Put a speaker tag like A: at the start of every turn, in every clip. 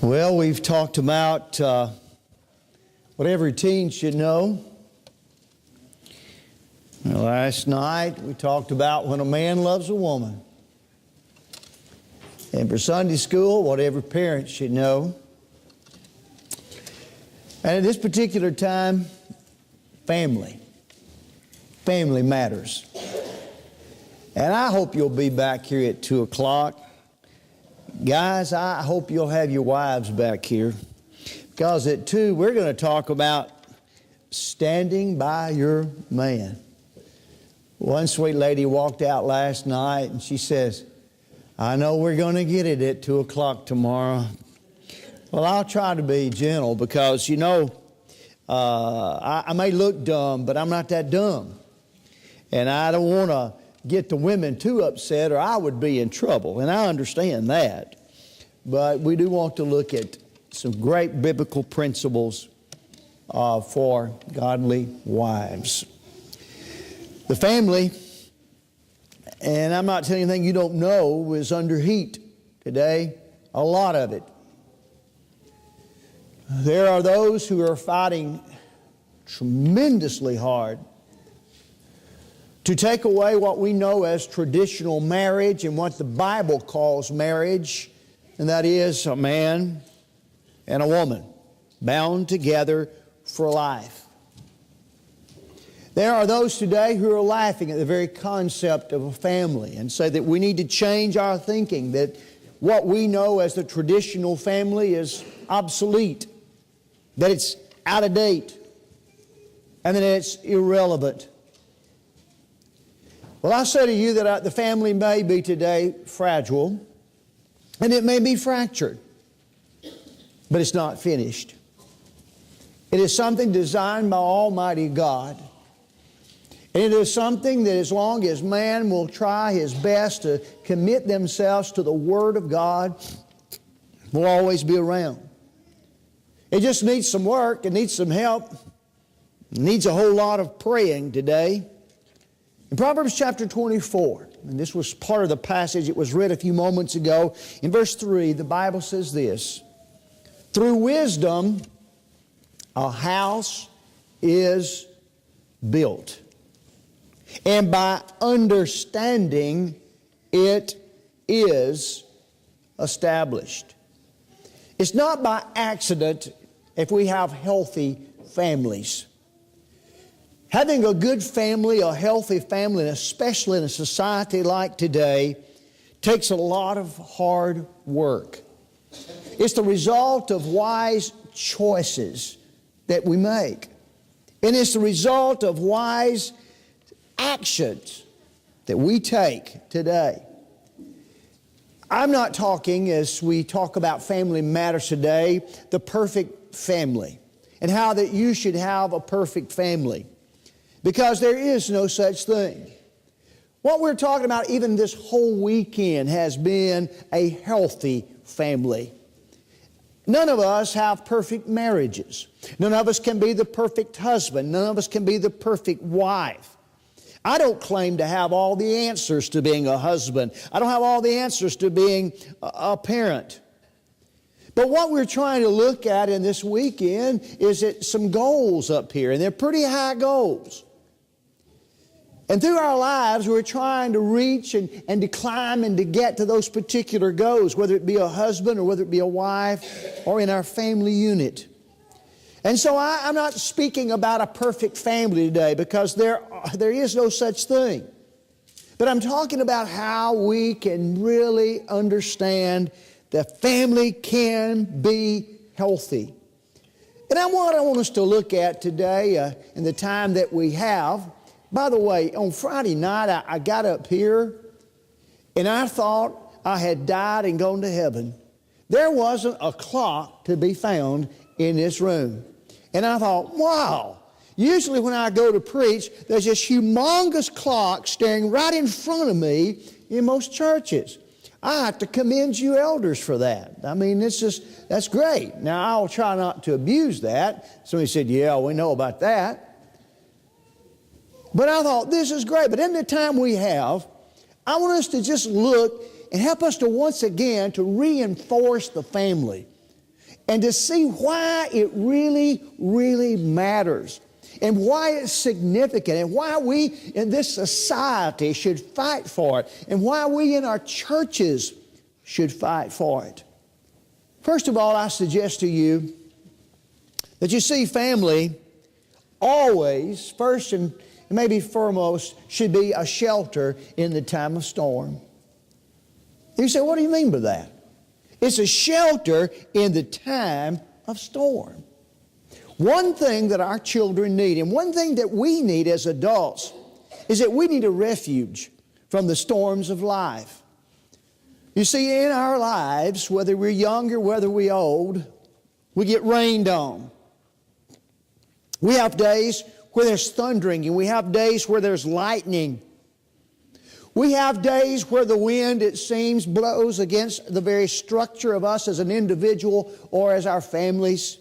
A: Well, we've talked about what every teen should know. Last night we talked about when a man loves a woman. And for Sunday school, what every parent should know. And at this particular time, family. Family matters. And I hope you'll be back here at 2 o'clock. Guys, I hope you'll have your wives back here. Because at 2, we're going to talk about standing by your man. One sweet lady walked out last night and she says, I know we're going to get it at 2 o'clock tomorrow. Well, I'll try to be gentle because, I may look dumb, but I'm not that dumb. And I don't want to get the women too upset or I would be in trouble. And I understand that. But we do want to look at some great biblical principles for godly wives. The family, and I'm not telling you anything you don't know, is under heat today. A lot of it. There are those who are fighting tremendously hard to take away what we know as traditional marriage and what the Bible calls marriage, and that is a man and a woman bound together for life. There are those today who are laughing at the very concept of a family and say that we need to change our thinking, that what we know as the traditional family is obsolete, that it's out of date, and that it's irrelevant. Well, I say to you that the family may be today fragile, and it may be fractured, but it's not finished. It is something designed by Almighty God. And it is something that as long as man will try his best to commit themselves to the Word of God, will always be around. It just needs some work, it needs some help, it needs a whole lot of praying today. In Proverbs chapter 24, and this was part of the passage that was read a few moments ago, in verse 3, the Bible says this, through wisdom a house is built, and by understanding it is established. It's not by accident if we have healthy families. Having a good family, a healthy family, and especially in a society like today, takes a lot of hard work. It's the result of wise choices that we make. And it's the result of wise actions that we take today. I'm not talking, as we talk about family matters today, the perfect family and how that you should have a perfect family. Because there is no such thing. What we're talking about even this whole weekend has been a healthy family. None of us have perfect marriages. None of us can be the perfect husband. None of us can be the perfect wife. I don't claim to have all the answers to being a husband. I don't have all the answers to being a parent. But what we're trying to look at in this weekend is some goals up here, and they're pretty high goals. And through our lives, we're trying to reach and to climb and to get to those particular goals, whether it be a husband or whether it be a wife or in our family unit. And so I'm not speaking about a perfect family today because there is no such thing. But I'm talking about how we can really understand that family can be healthy. And what I want us to look at today in the time that we have. By the way, on Friday night, I got up here and I thought I had died and gone to heaven. There wasn't a clock to be found in this room. And I thought, wow, usually when I go to preach, there's this humongous clock staring right in front of me in most churches. I have to commend you elders for that. I mean, that's great. Now, I'll try not to abuse that. Somebody said, yeah, we know about that. But I thought, this is great. But in the time we have, I want us to just look and help us to once again to reinforce the family. and to see why it really, really matters, and why it's significant, and why we in this society should fight for it, and why we in our churches should fight for it. First of all, I suggest to you that you see family always, first and maybe foremost, should be a shelter in the time of storm. You say, what do you mean by that? It's a shelter in the time of storm. One thing that our children need, and one thing that we need as adults, is that we need a refuge from the storms of life. You see, in our lives, whether we're young or whether we're old, we get rained on. We have days where there's thundering, and we have days where there's lightning. We have days where the wind, it seems, blows against the very structure of us as an individual or as our families.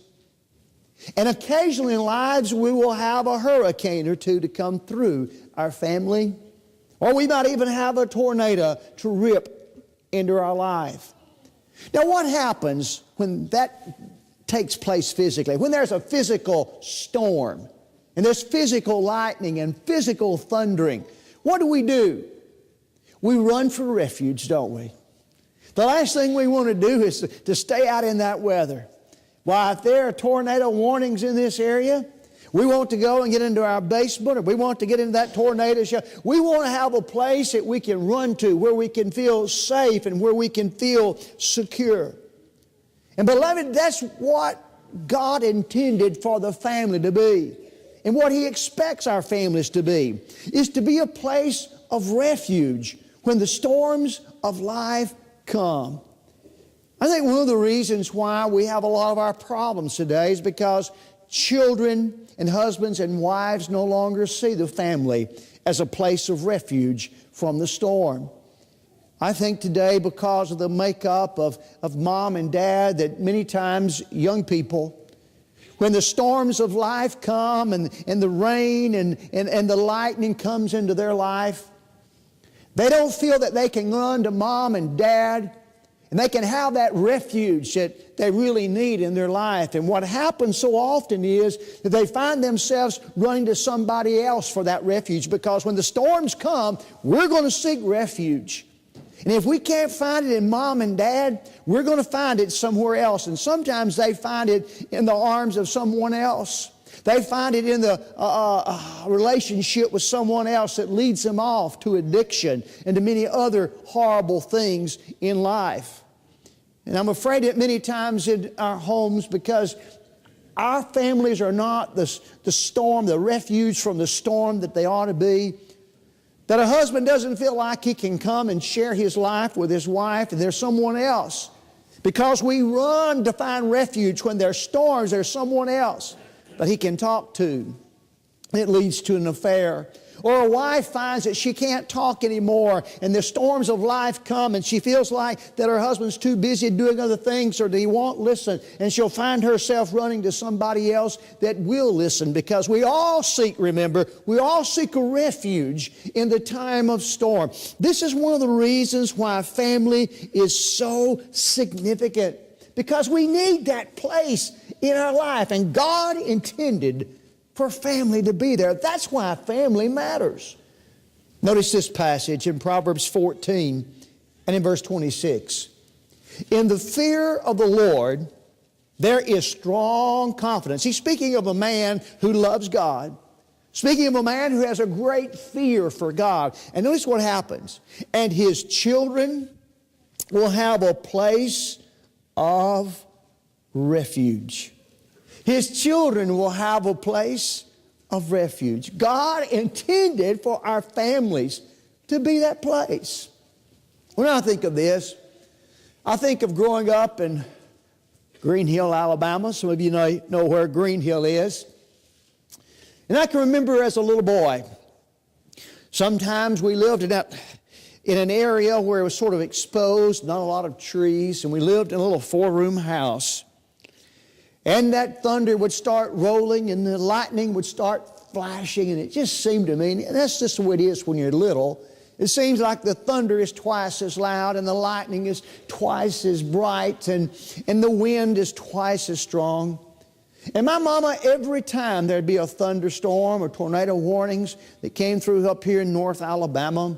A: And occasionally in lives we will have a hurricane or two to come through our family. Or we might even have a tornado to rip into our life. Now what happens when that takes place physically? When there's a physical storm and there's physical lightning and physical thundering, what do? We run for refuge, don't we? The last thing we want to do is to stay out in that weather. Why, if there are tornado warnings in this area, we want to go and get into our basement, or we want to get into that tornado shelter. We want to have a place that we can run to, where we can feel safe and where we can feel secure. And beloved, that's what God intended for the family to be. And what He expects our families to be is to be a place of refuge when the storms of life come. I think one of the reasons why we have a lot of our problems today is because children and husbands and wives no longer see the family as a place of refuge from the storm. I think today, because of the makeup of mom and dad, that many times young people, when the storms of life come and the rain and the lightning comes into their life, they don't feel that they can run to mom and dad and they can have that refuge that they really need in their life. And what happens so often is that they find themselves running to somebody else for that refuge, because when the storms come, we're going to seek refuge. And if we can't find it in mom and dad, we're going to find it somewhere else. And sometimes they find it in the arms of someone else. They find it in the relationship with someone else that leads them off to addiction and to many other horrible things in life. And I'm afraid that many times in our homes, because our families are not the storm, the refuge from the storm that they ought to be, that a husband doesn't feel like he can come and share his life with his wife and there's someone else. Because we run to find refuge when there's storms, there's someone else that he can talk to. It leads to an affair. Or a wife finds that she can't talk anymore and the storms of life come and she feels like that her husband's too busy doing other things or that he won't listen, and she'll find herself running to somebody else that will listen, because we all seek, remember, we all seek a refuge in the time of storm. This is one of the reasons why family is so significant, because we need that place in our life, and God intended for family to be there. That's why family matters. Notice this passage in Proverbs 14 and in verse 26. In the fear of the Lord, there is strong confidence. He's speaking of a man who loves God. Speaking of a man who has a great fear for God. And notice what happens. And his children will have a place of refuge. His children will have a place of refuge. God intended for our families to be that place. When I think of this, I think of growing up in Green Hill, Alabama. Some of you know where Green Hill is. And I can remember as a little boy, sometimes we lived in an area where it was sort of exposed, not a lot of trees, and we lived in a little 4-room house. And that thunder would start rolling and the lightning would start flashing, and it just seemed to me, and that's just the way it is when you're little, It seems like the thunder is twice as loud and the lightning is twice as bright and the wind is twice as strong. And my mama, every time there'd be a thunderstorm or tornado warnings that came through up here in North Alabama,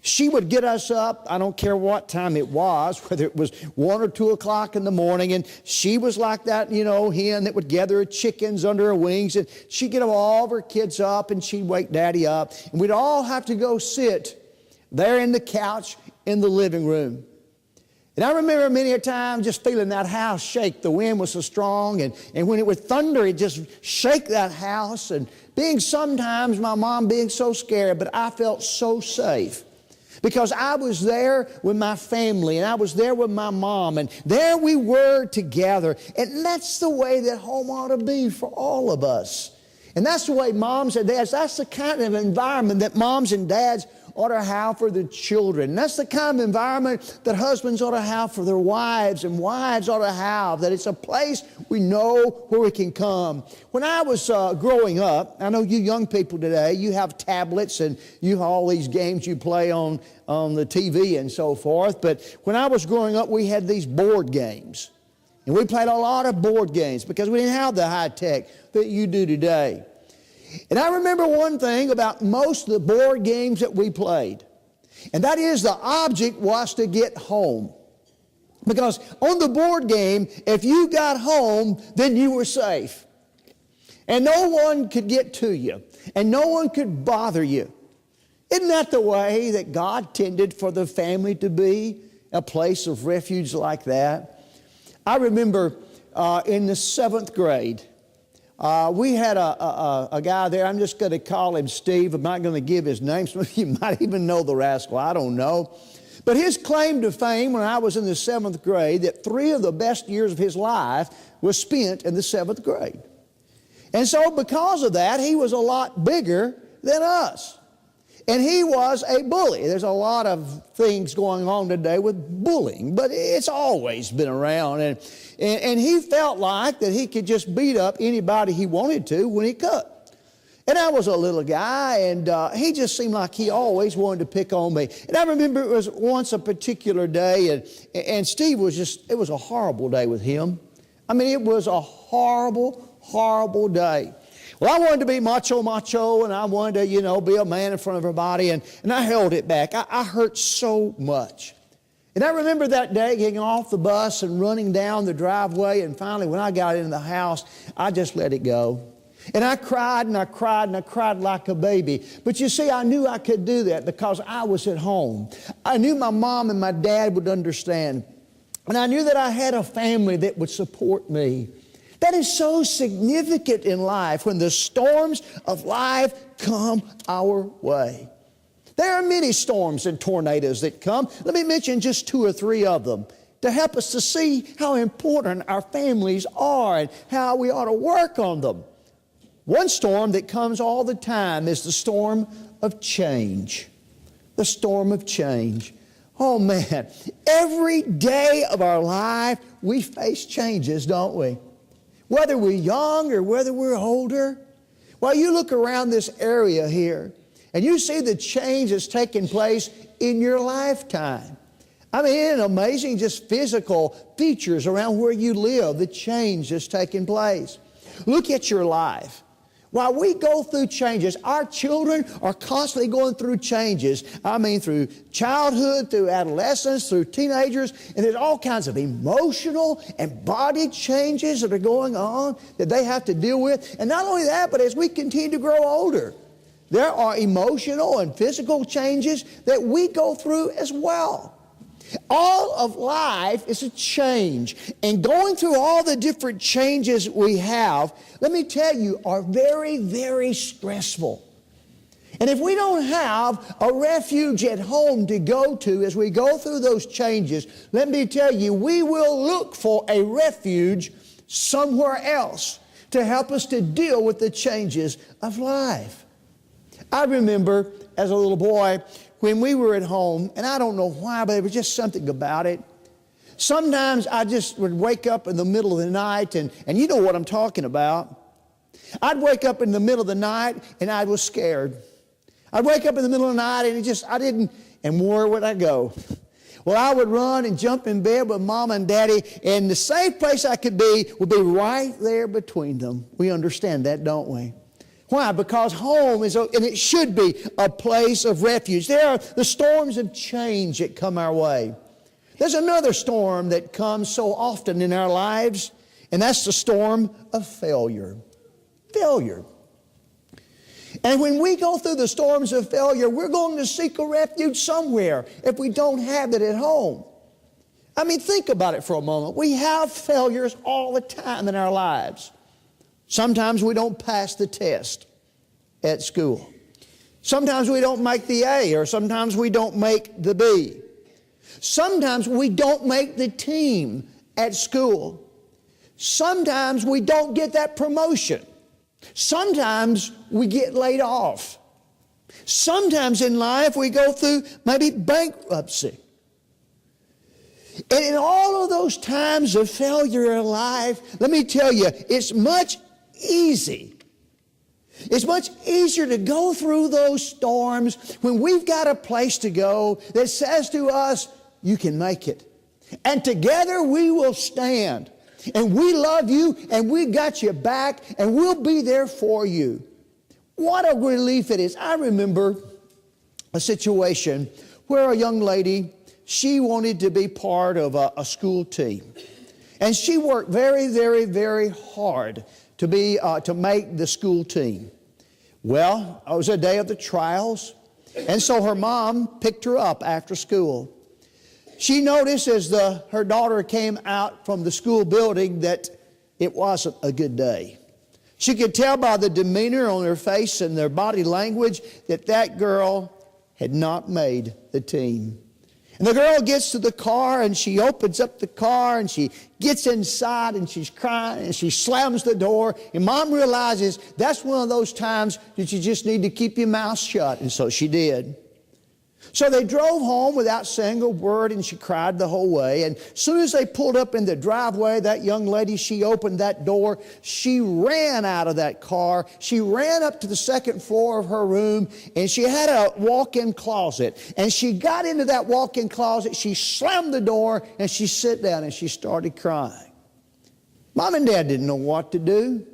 A: she would get us up, I don't care what time it was, whether it was 1 or 2 o'clock in the morning, and she was like that, hen that would gather her chickens under her wings, and she'd get all of her kids up, and she'd wake Daddy up, and we'd all have to go sit there in the couch in the living room. And I remember many a time just feeling that house shake. The wind was so strong, and when it would thunder, it just shake that house, and sometimes my mom being so scared, but I felt so safe. Because I was there with my family, and I was there with my mom, and there we were together. And that's the way that home ought to be for all of us. And that's the way moms and dads, that's the kind of environment that moms and dads ought to have for their children. And that's the kind of environment that husbands ought to have for their wives, and wives ought to have, that it's a place we know where we can come. When I was growing up, I know you young people today, you have tablets and you have all these games you play on the TV and so forth. But when I was growing up, we had these board games. And we played a lot of board games because we didn't have the high tech that you do today. And I remember one thing about most of the board games that we played, and that is the object was to get home. Because on the board game, if you got home, then you were safe. And no one could get to you, and no one could bother you. Isn't that the way that God intended for the family to be, a place of refuge like that? I remember in the 7th grade, we had a guy there. I'm just going to call him Steve. I'm not going to give his name. Some of you might even know the rascal. I don't know. But his claim to fame when I was in the 7th grade, that 3 of the best years of his life was spent in the 7th grade. And so because of that, he was a lot bigger than us. And he was a bully. There's a lot of things going on today with bullying, but it's always been around. And he felt like that he could just beat up anybody he wanted to when he could. And I was a little guy, and he just seemed like he always wanted to pick on me. And I remember it was once a particular day, and Steve was it was a horrible day with him. I mean, it was a horrible, horrible day. Well, I wanted to be macho, and I wanted to, be a man in front of everybody, and I held it back. I hurt so much. And I remember that day getting off the bus and running down the driveway, and finally when I got into the house, I just let it go. And I cried and I cried and I cried like a baby. But you see, I knew I could do that because I was at home. I knew my mom and my dad would understand. And I knew that I had a family that would support me. That is so significant in life when the storms of life come our way. There are many storms and tornadoes that come. Let me mention just 2 or 3 of them to help us to see how important our families are and how we ought to work on them. One storm that comes all the time is the storm of change. The storm of change. Oh man, every day of our life we face changes, don't we? Whether we're young or whether we're older. Well, you look around this area here and you see the change that's taking place in your lifetime. I mean, isn't it amazing, just physical features around where you live, the change that's taking place. Look at your life. While we go through changes, our children are constantly going through changes. I mean, through childhood, through adolescence, through teenagers, and there's all kinds of emotional and body changes that are going on that they have to deal with. And not only that, but as we continue to grow older, there are emotional and physical changes that we go through as well. All of life is a change. And going through all the different changes we have, let me tell you, are very, very stressful. And if we don't have a refuge at home to go to as we go through those changes, let me tell you, we will look for a refuge somewhere else to help us to deal with the changes of life. I remember as a little boy, when we were at home, and I don't know why, but there was just something about it. Sometimes I just would wake up in the middle of the night, and you know what I'm talking about. I'd wake up in the middle of the night, and I was scared. I'd wake up in the middle of the night and where would I go? Well, I would run and jump in bed with Mom and Daddy, and the safe place I could be would be right there between them. We understand that, don't we? Why? Because home is, and it should be, a place of refuge. There are the storms of change that come our way. There's another storm that comes so often in our lives, and that's the storm of failure. Failure. And when we go through the storms of failure, we're going to seek a refuge somewhere if we don't have it at home. I mean, think about it for a moment. We have failures all the time in our lives. Sometimes we don't pass the test at school. Sometimes we don't make the A, or sometimes we don't make the B. Sometimes we don't make the team at school. Sometimes we don't get that promotion. Sometimes we get laid off. Sometimes in life we go through maybe bankruptcy. And in all of those times of failure in life, let me tell you, it's much easier to go through those storms when we've got a place to go that says to us, you can make it. And together we will stand. And we love you, and we got you back, and we'll be there for you. What a relief it is. I remember a situation where a young lady, she wanted to be part of a school team. And she worked very, very, very hard to make the school team. Well, it was a day of the trials, and so her mom picked her up after school. She noticed as her daughter came out from the school building that it wasn't a good day. She could tell by the demeanor on her face and their body language that girl had not made the team. And the girl gets to the car and she opens up the car and she gets inside and she's crying and she slams the door. And Mom realizes that's one of those times that you just need to keep your mouth shut. And so she did. So they drove home without saying a word, and she cried the whole way. And as soon as they pulled up in the driveway, that young lady, she opened that door. She ran out of that car. She ran up to the second floor of her room, and she had a walk-in closet. And she got into that walk-in closet. She slammed the door, and she sat down, and she started crying. Mom and Dad didn't know what to do.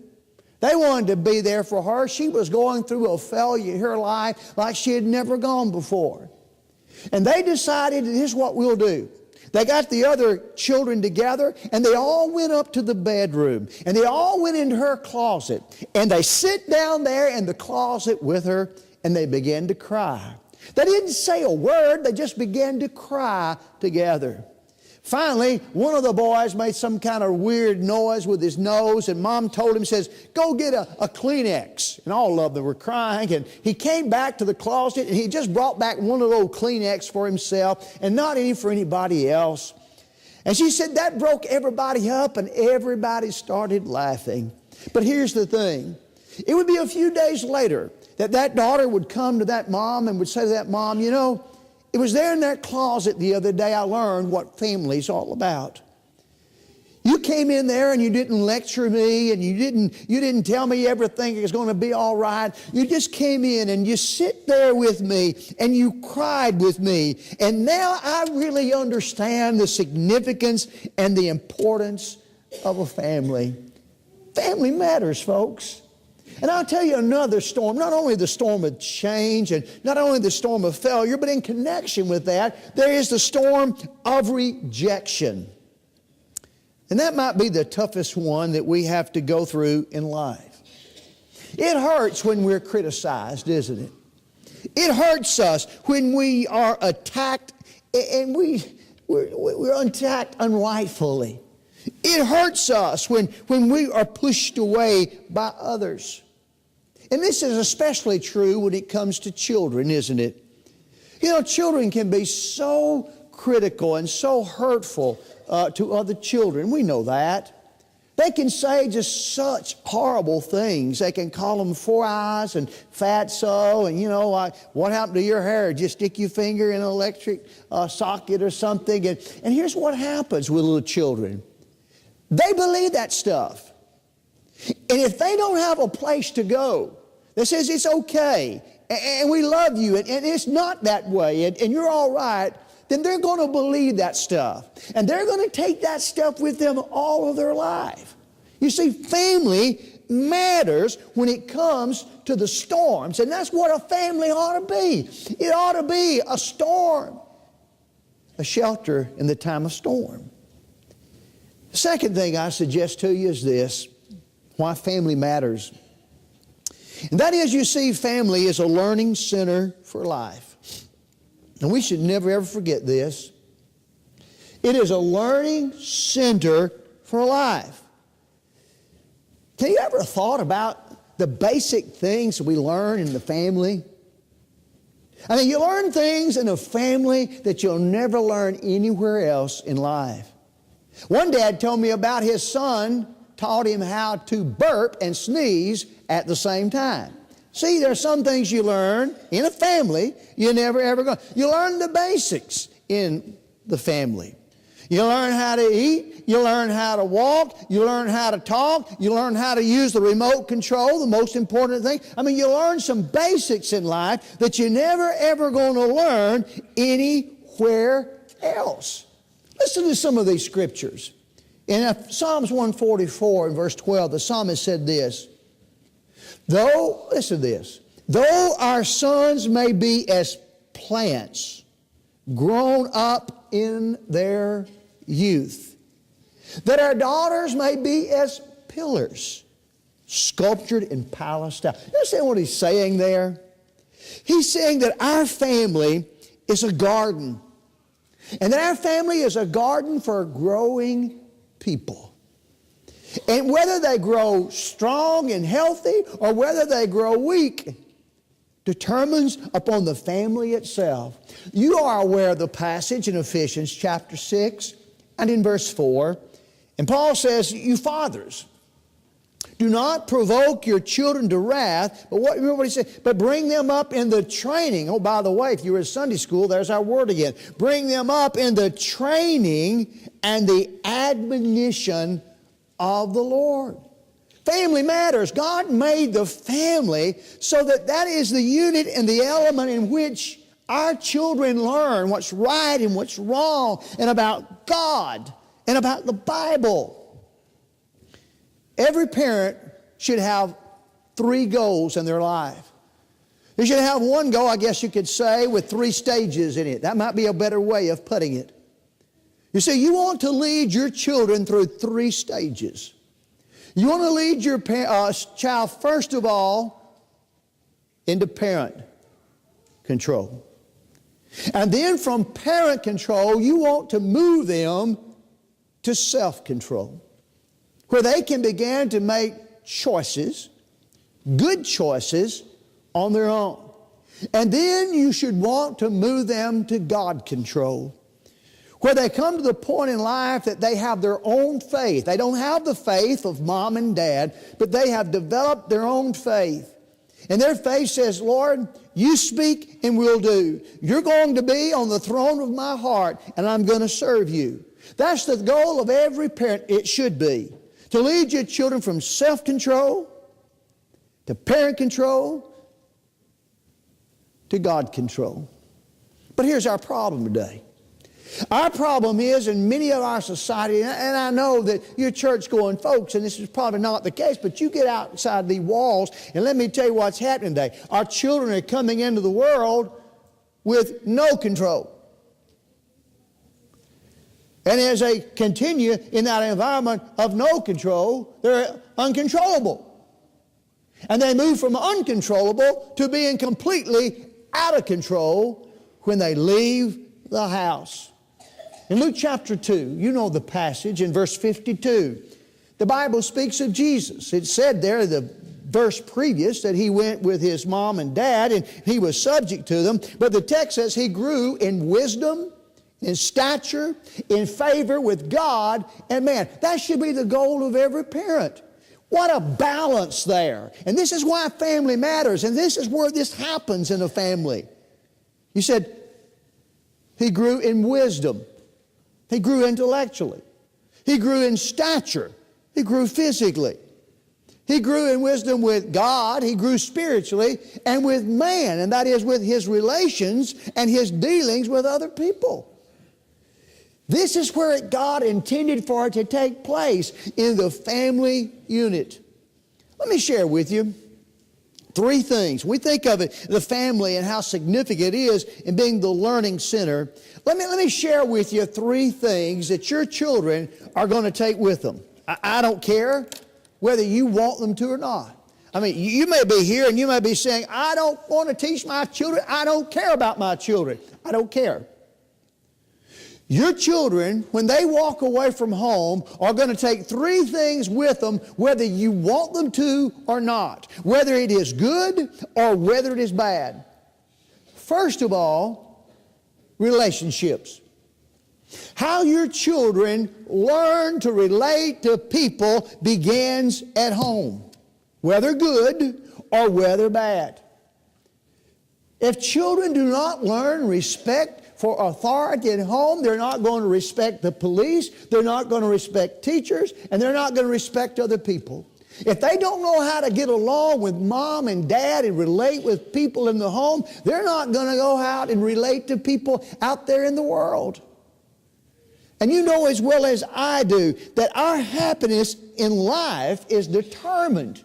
A: They wanted to be there for her. She was going through a failure in her life like she had never gone before. And they decided, here's what we'll do. They got the other children together, and they all went up to the bedroom, and they all went into her closet, and they sit down there in the closet with her, and they began to cry. They didn't say a word, they just began to cry together. Finally, one of the boys made some kind of weird noise with his nose, and Mom told him, says, go get a Kleenex. And all of them were crying, and he came back to the closet, and he just brought back one of those Kleenex for himself, and not any for anybody else. And she said that broke everybody up, and everybody started laughing. But here's the thing. It would be a few days later that daughter would come to that mom and would say to that mom, you know, it was there in that closet the other day I learned what family's all about. You came in there and you didn't lecture me and you didn't tell me everything is going to be all right. You just came in and you sit there with me and you cried with me. And now I really understand the significance and the importance of a family. Family matters, folks. And I'll tell you another storm, not only the storm of change and not only the storm of failure, but in connection with that, there is the storm of rejection. And that might be the toughest one that we have to go through in life. It hurts when we're criticized, isn't it? It hurts us when we are attacked and we're attacked unrightfully. It hurts us when we are pushed away by others. And this is especially true when it comes to children, isn't it? You know, children can be so critical and so hurtful to other children. We know that. They can say just such horrible things. They can call them four eyes and fatso and, you know, like, what happened to your hair? Did you stick your finger in an electric socket or something? And here's what happens with little children. They believe that stuff. And if they don't have a place to go that says it's okay, and we love you, and it's not that way, and you're all right, then they're going to believe that stuff. And they're going to take that stuff with them all of their life. You see, family matters when it comes to the storms, and that's what a family ought to be. It ought to be a storm, a shelter in the time of storm. The second thing I suggest to you is this, why family matters. And that is, you see, family is a learning center for life. And we should never ever forget this. It is a learning center for life. Have you ever thought about the basic things we learn in the family? I mean, you learn things in a family that you'll never learn anywhere else in life. One dad told me about his son taught him how to burp and sneeze at the same time. See, there are some things you learn in a family you never ever go. You learn the basics in the family. You learn how to eat, you learn how to walk, you learn how to talk, you learn how to use the remote control, the most important thing. I mean, you learn some basics in life that you're never ever going to learn anywhere else. Listen to some of these scriptures. In Psalms 144 and verse 12, the psalmist said this, listen to this, though our sons may be as plants grown up in their youth, that our daughters may be as pillars sculptured in palace style. You understand what he's saying there? He's saying that our family is a garden, and that our family is a garden for growing people. And whether they grow strong and healthy or whether they grow weak determines upon the family itself. You are aware of the passage in Ephesians chapter 6 and in verse 4. And Paul says, you fathers, do not provoke your children to wrath, but remember what he said, but bring them up in the training. Oh, by the way, if you were in Sunday school, there's our word again. Bring them up in the training and the admonition of the Lord. Family matters. God made the family so that is the unit and the element in which our children learn what's right and what's wrong and about God and about the Bible. Every parent should have 3 goals in their life. They should have one goal, I guess you could say, with 3 stages in it. That might be a better way of putting it. You see, you want to lead your children through 3 stages. You want to lead your child, first of all, into parent control. And then from parent control, you want to move them to self-control, where they can begin to make choices, good choices, on their own. And then you should want to move them to God control, where they come to the point in life that they have their own faith. They don't have the faith of mom and dad, but they have developed their own faith. And their faith says, Lord, you speak and we'll do. You're going to be on the throne of my heart, and I'm going to serve you. That's the goal of every parent. It should be. To lead your children from self-control to parent control to God control. But here's our problem today. Our problem is, in many of our society, and I know that you're church-going folks, and this is probably not the case, but you get outside the walls, and let me tell you what's happening today. Our children are coming into the world with no control. And as they continue in that environment of no control, they're uncontrollable. And they move from uncontrollable to being completely out of control when they leave the house. In Luke chapter 2, you know the passage in verse 52. The Bible speaks of Jesus. It said there, the verse previous, that he went with his mom and dad and he was subject to them. But the text says he grew in wisdom, in stature, in favor with God and man. That should be the goal of every parent. What a balance there. And this is why family matters. And this is where this happens in a family. You said, he grew in wisdom. He grew intellectually. He grew in stature. He grew physically. He grew in wisdom with God. He grew spiritually and with man, and that is with his relations and his dealings with other people. This is where God intended for it to take place, in the family unit. Let me share with you 3 things. We think of it, the family, and how significant it is in being the learning center. Let me share with you 3 things that your children are going to take with them. I don't care whether you want them to or not. I mean, you may be here and you may be saying, I don't want to teach my children. I don't care about my children. I don't care. Your children, when they walk away from home, are going to take 3 things with them, whether you want them to or not, whether it is good or whether it is bad. First of all, relationships. How your children learn to relate to people begins at home, whether good or whether bad. If children do not learn respect for authority at home, they're not going to respect the police, they're not going to respect teachers, and they're not going to respect other people. If they don't know how to get along with mom and dad and relate with people in the home, they're not going to go out and relate to people out there in the world. And you know as well as I do that our happiness in life is determined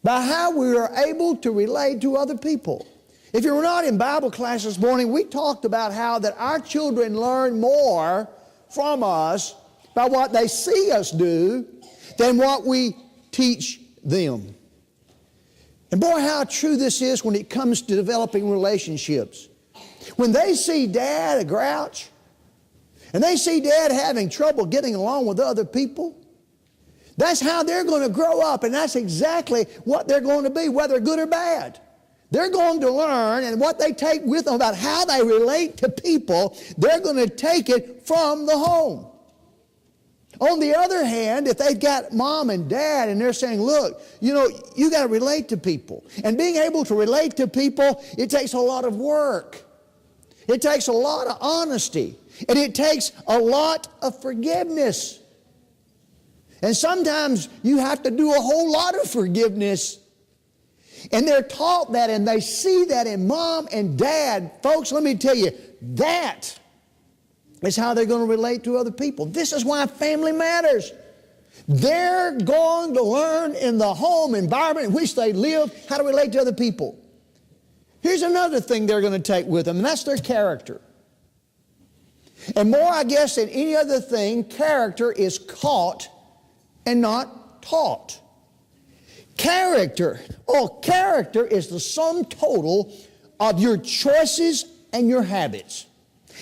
A: by how we are able to relate to other people. If you were not in Bible class this morning, we talked about how that our children learn more from us by what they see us do than what we teach them. And boy, how true this is when it comes to developing relationships. When they see Dad a grouch, and they see Dad having trouble getting along with other people, that's how they're going to grow up, and that's exactly what they're going to be, whether good or bad. They're going to learn, and what they take with them about how they relate to people, they're going to take it from the home. On the other hand, if they've got mom and dad and they're saying, look, you know, you got to relate to people. And being able to relate to people, it takes a lot of work. It takes a lot of honesty. And it takes a lot of forgiveness. And sometimes you have to do a whole lot of forgiveness. And they're taught that and they see that in mom and dad. Folks, let me tell you, that is how they're going to relate to other people. This is why family matters. They're going to learn in the home environment in which they live how to relate to other people. Here's another thing they're going to take with them, and that's their character. And more, I guess, than any other thing, character is caught and not taught. Character is the sum total of your choices and your habits.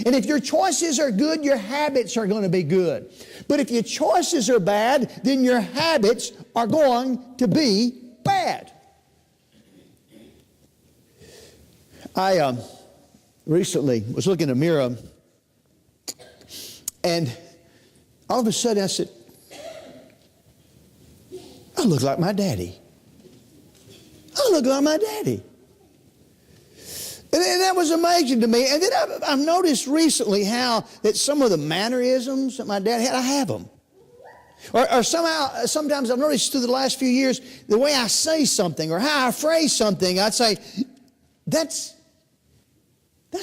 A: And if your choices are good, your habits are going to be good. But if your choices are bad, then your habits are going to be bad. I recently was looking in a mirror, and all of a sudden I said, I look like my daddy. I look like my daddy. And that was amazing to me. And then I've noticed recently how that some of the mannerisms that my dad had, I have them. Or sometimes I've noticed through the last few years, the way I say something or how I phrase something, I'd say, that's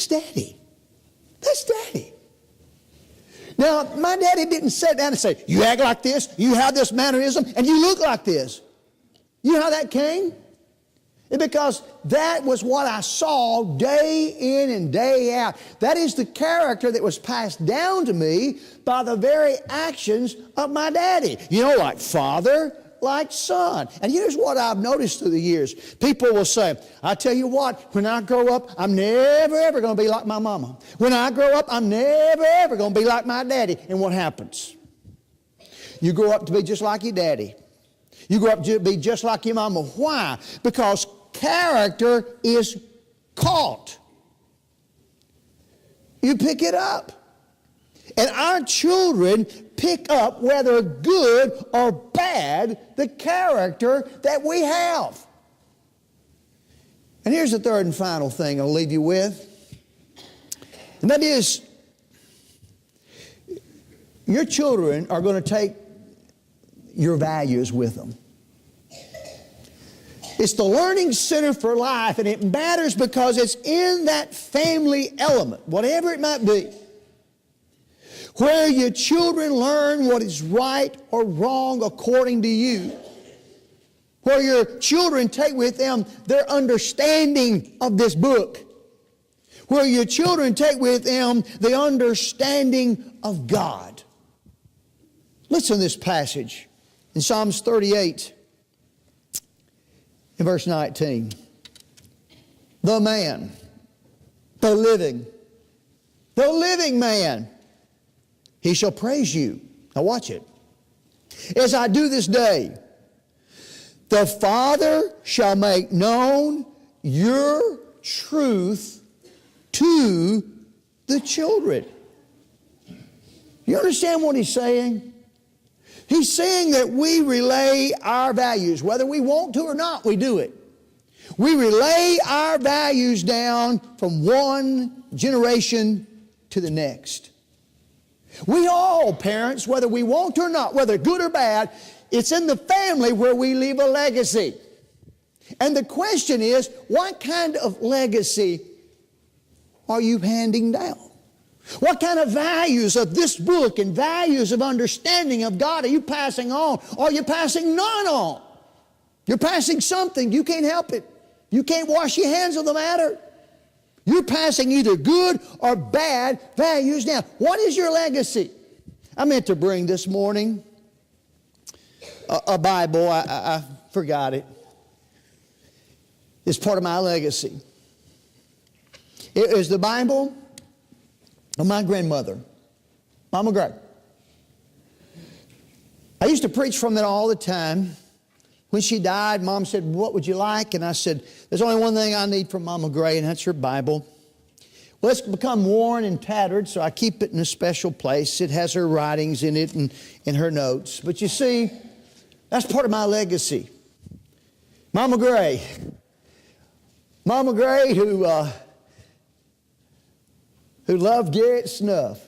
A: Daddy. That's Daddy. Now, my daddy didn't sit down and say, you act like this, you have this mannerism, and you look like this. You know how that came? It's because that was what I saw day in and day out. That is the character that was passed down to me by the very actions of my daddy. You know, like father, like son. And here's what I've noticed through the years. People will say, I tell you what, when I grow up, I'm never ever going to be like my mama. When I grow up, I'm never ever going to be like my daddy. And what happens? You grow up to be just like your daddy. You grow up to be just like your mama. Why? Because character is caught. You pick it up. And our children pick up, whether good or bad, the character that we have. And here's the third and final thing I'll leave you with. And that is, your children are going to take your values with them. It's the learning center for life, and it matters because it's in that family element, whatever it might be, where your children learn what is right or wrong according to you, where your children take with them their understanding of this book, where your children take with them the understanding of God. Listen to this passage in Psalms 38 in verse 19. The man, the living man, he shall praise you. Now watch it. As I do this day, the Father shall make known your truth to the children. You understand what he's saying? He's saying that we relay our values. Whether we want to or not, we do it. We relay our values down from one generation to the next. We all, parents, whether we want to or not, whether good or bad, it's in the family where we leave a legacy. And the question is, what kind of legacy are you handing down? What kind of values of this book and values of understanding of God are you passing on? Or are you passing none on? You're passing something. You can't help it. You can't wash your hands of the matter. You're passing either good or bad values down. What is your legacy? I meant to bring this morning a Bible. I forgot it. It's part of my legacy. It is the Bible of my grandmother, Mama Gray. I used to preach from it all the time. When she died, Mom said, "What would you like?" And I said, "There's only one thing I need from Mama Gray, and that's her Bible." Well, it's become worn and tattered, so I keep it in a special place. It has her writings in it and her notes. But you see, that's part of my legacy. Mama Gray. Mama Gray who loved Garrett Snuff.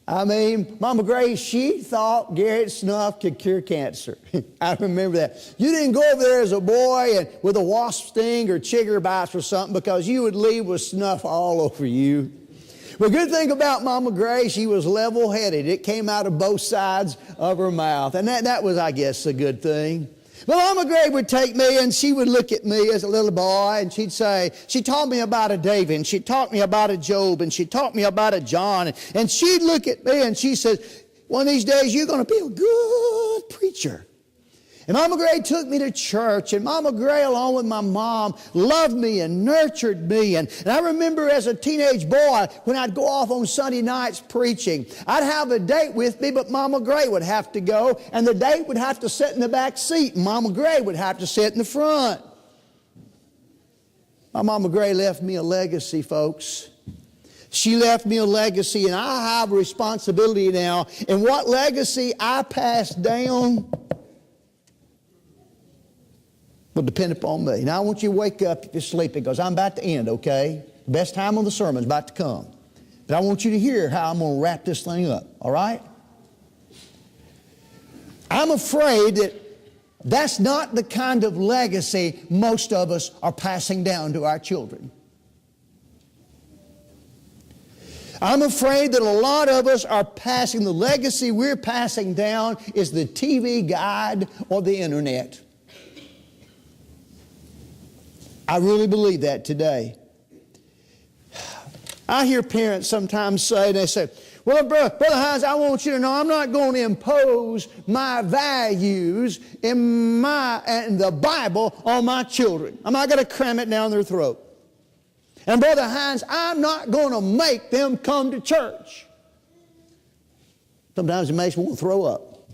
A: I mean, Mama Gray, she thought Garrett Snuff could cure cancer. I remember that. You didn't go over there as a boy and with a wasp sting or chigger bites or something because you would leave with snuff all over you. The good thing about Mama Gray, she was level-headed. It came out of both sides of her mouth. And that was, I guess, a good thing. But Mama Gray would take me and she would look at me as a little boy and she'd say, she taught me about a David and she taught me about a Job and she taught me about a John. And she'd look at me and she said, "One of these days you're going to be a good preacher." And Mama Gray took me to church, and Mama Gray, along with my mom, loved me and nurtured me. And I remember as a teenage boy, when I'd go off on Sunday nights preaching, I'd have a date with me, but Mama Gray would have to go, and the date would have to sit in the back seat, and Mama Gray would have to sit in the front. My Mama Gray left me a legacy, folks. She left me a legacy, and I have a responsibility now. And what legacy I pass down will depend upon me. Now, I want you to wake up if you're sleeping because I'm about to end, okay? The best time on the sermon is about to come. But I want you to hear how I'm going to wrap this thing up, all right? I'm afraid that that's not the kind of legacy most of us are passing down to our children. I'm afraid that a lot of us are passing, the legacy we're passing down is the TV guide or the internet. I really believe that today. I hear parents sometimes say, they say, "Well, Brother Hines, I want you to know I'm not going to impose my values in the Bible on my children. I'm not going to cram it down their throat. And Brother Hines, I'm not going to make them come to church." Sometimes it makes me want to throw up.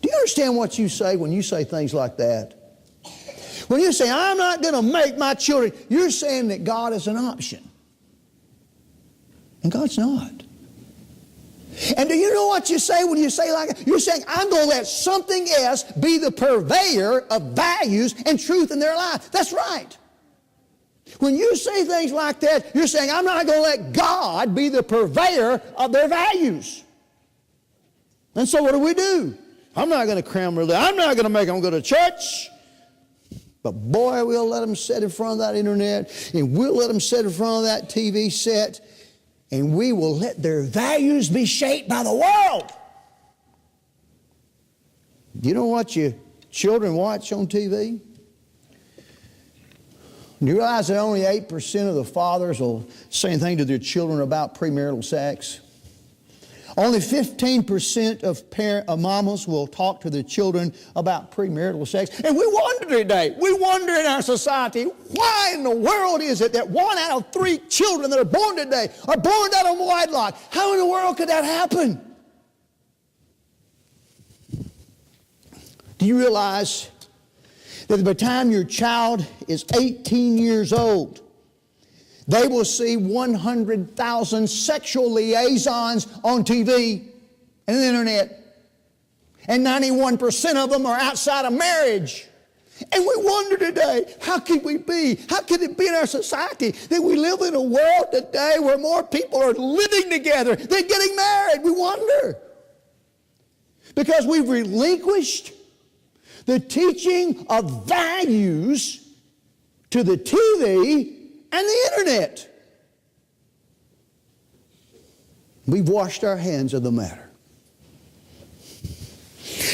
A: Do you understand what you say when you say things like that? When you say, "I'm not going to make my children," you're saying that God is an option. And God's not. And do you know what you say when you say like that? You're saying, "I'm going to let something else be the purveyor of values and truth in their life." That's right. When you say things like that, you're saying, "I'm not going to let God be the purveyor of their values." And so what do? I'm not going to cram religion. I'm not going to make them go to church. But boy, we'll let them sit in front of that internet, and we'll let them sit in front of that TV set, and we will let their values be shaped by the world. Do you know what your children watch on TV? Do you realize that only 8% of the fathers will say anything to their children about premarital sex? Only 15% of mamas will talk to their children about premarital sex. And we wonder today, we wonder in our society, why in the world is it that 1 out of 3 children that are born today are born out of wedlock? How in the world could that happen? Do you realize that by the time your child is 18 years old, they will see 100,000 sexual liaisons on TV and the internet. And 91% of them are outside of marriage. And we wonder today, how could it be in our society that we live in a world today where more people are living together than getting married? We wonder. Because we've relinquished the teaching of values to the TV and the internet. We've washed our hands of the matter.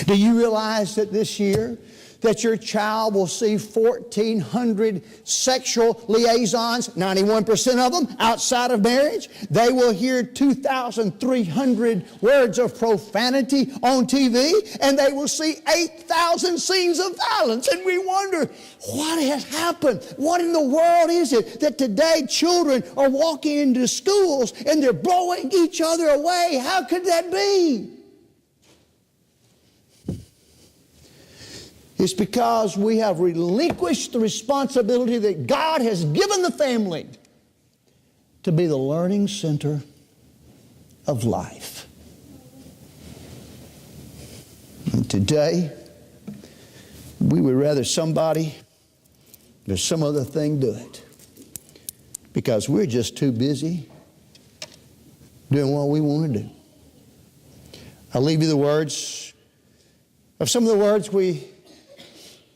A: Do you realize that this year that your child will see 1,400 sexual liaisons, 91% of them outside of marriage? They will hear 2,300 words of profanity on TV, and they will see 8,000 scenes of violence. And we wonder, what has happened? What in the world is it that today children are walking into schools and they're blowing each other away? How could that be? It's because we have relinquished the responsibility that God has given the family to be the learning center of life. And today, we would rather somebody or some other thing do it, because we're just too busy doing what we want to do. I'll leave you the words of some of the words we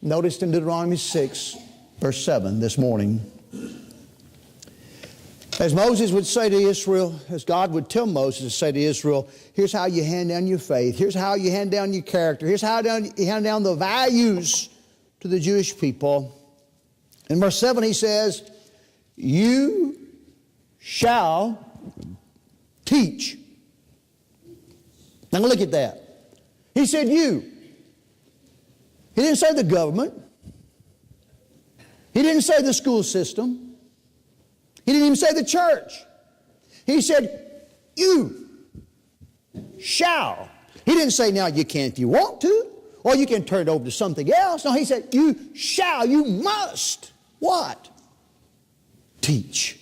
A: noticed in Deuteronomy 6, verse 7 this morning. As Moses would say to Israel, as God would tell Moses to say to Israel, here's how you hand down your faith. Here's how you hand down your character. Here's how you hand down the values to the Jewish people. In verse 7 he says, you shall teach. Now look at that. He said you. He didn't say the government. He didn't say the school system. He didn't even say the church. He said, you shall. He didn't say, now you can if you want to, or you can turn it over to something else. No, he said, you shall, you must. What? Teach.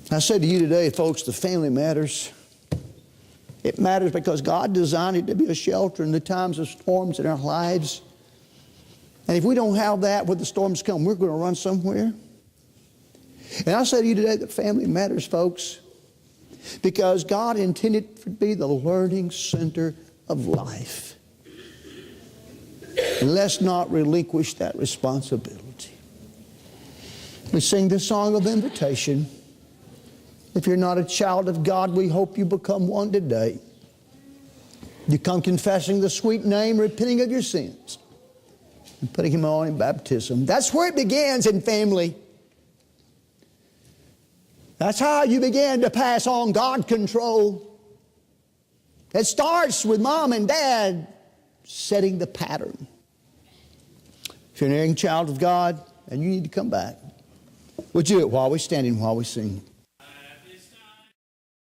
A: I said to you today, folks, the family matters. It matters because God designed it to be a shelter in the times of storms in our lives. And if we don't have that when the storms come, we're going to run somewhere. And I say to you today that family matters, folks, because God intended it to be the learning center of life. And let's not relinquish that responsibility. We sing this song of invitation. If you're not a child of God, we hope you become one today. You come confessing the sweet name, repenting of your sins, and putting Him on in baptism. That's where it begins in family. That's how you begin to pass on God control. It starts with mom and dad setting the pattern. If you're an erring child of God and you need to come back, would you do it while we're standing, while we sing?